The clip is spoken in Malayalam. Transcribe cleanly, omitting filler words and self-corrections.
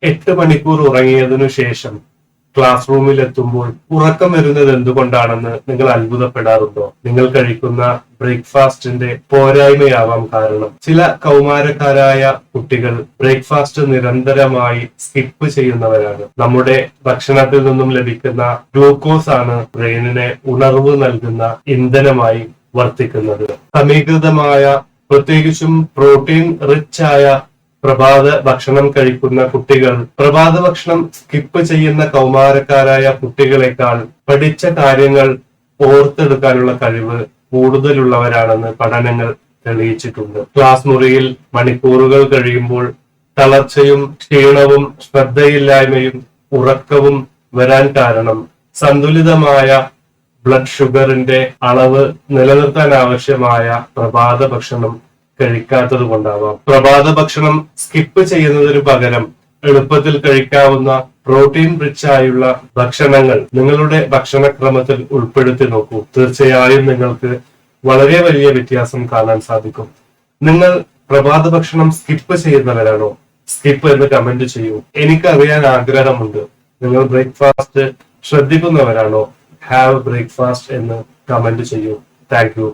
8 മണിക്കൂർ ഉറങ്ങിയതിനു ശേഷം ക്ലാസ് റൂമിൽ എത്തുമ്പോൾ ഉറക്കം വരുന്നത് എന്തുകൊണ്ടാണെന്ന് നിങ്ങൾ അത്ഭുതപ്പെടാറുണ്ടോ? നിങ്ങൾ കഴിക്കുന്ന ബ്രേക്ക്ഫാസ്റ്റിന്റെ പോരായ്മയാവാം കാരണം. ചില കൗമാരക്കാരായ കുട്ടികൾ ബ്രേക്ക്ഫാസ്റ്റ് നിരന്തരമായി സ്കിപ്പ് ചെയ്യുന്നവരാണ്. നമ്മുടെ ഭക്ഷണത്തിൽ നിന്നും ലഭിക്കുന്ന ഗ്ലൂക്കോസ് ആണ് ബ്രെയിനിനെ ഉണർവ് നൽകുന്ന ഇന്ധനമായി വർത്തിക്കുന്നത്. സമീകൃതമായ, പ്രത്യേകിച്ചും പ്രോട്ടീൻ റിച്ച് ആയ പ്രഭാത ഭക്ഷണം കഴിക്കുന്ന കുട്ടികൾ പ്രഭാത ഭക്ഷണം സ്കിപ്പ് ചെയ്യുന്ന കൗമാരക്കാരായ കുട്ടികളെക്കാൾ പഠിച്ച കാര്യങ്ങൾ ഓർത്തെടുക്കാനുള്ള കഴിവ് കൂടുതലുള്ളവരാണെന്ന് പഠനങ്ങൾ തെളിയിച്ചിട്ടുണ്ട്. ക്ലാസ് മുറിയിൽ മണിക്കൂറുകൾ കഴിയുമ്പോൾ തളർച്ചയും ക്ഷീണവും ശ്രദ്ധയില്ലായ്മയും ഉറക്കവും വരാൻ കാരണം സന്തുലിതമായ ബ്ലഡ് ഷുഗറിന്റെ അളവ് നിലനിർത്താൻ ആവശ്യമായ പ്രഭാത ഭക്ഷണം കഴിക്കാത്തത് കൊണ്ടാവാം. പ്രഭാത ഭക്ഷണം സ്കിപ്പ് ചെയ്യുന്നതിന് പകരം എളുപ്പത്തിൽ കഴിക്കാവുന്ന പ്രോട്ടീൻ റിച്ച് ആയുള്ള ഭക്ഷണങ്ങൾ നിങ്ങളുടെ ഭക്ഷണക്രമത്തിൽ ഉൾപ്പെടുത്തി നോക്കൂ. തീർച്ചയായും നിങ്ങൾക്ക് വളരെ വലിയ വ്യത്യാസം കാണാൻ സാധിക്കും. നിങ്ങൾ പ്രഭാത ഭക്ഷണം സ്കിപ്പ് ചെയ്യുന്നവരാണോ? സ്കിപ്പ് എന്ന് കമന്റ് ചെയ്യൂ. എനിക്കറിയാൻ ആഗ്രഹമുണ്ട്. നിങ്ങൾ ബ്രേക്ക്ഫാസ്റ്റ് ശ്രദ്ധിക്കുന്നവരാണോ? ഹാവ് ബ്രേക്ക്ഫാസ്റ്റ് എന്ന് കമന്റ് ചെയ്യൂ. Thank you.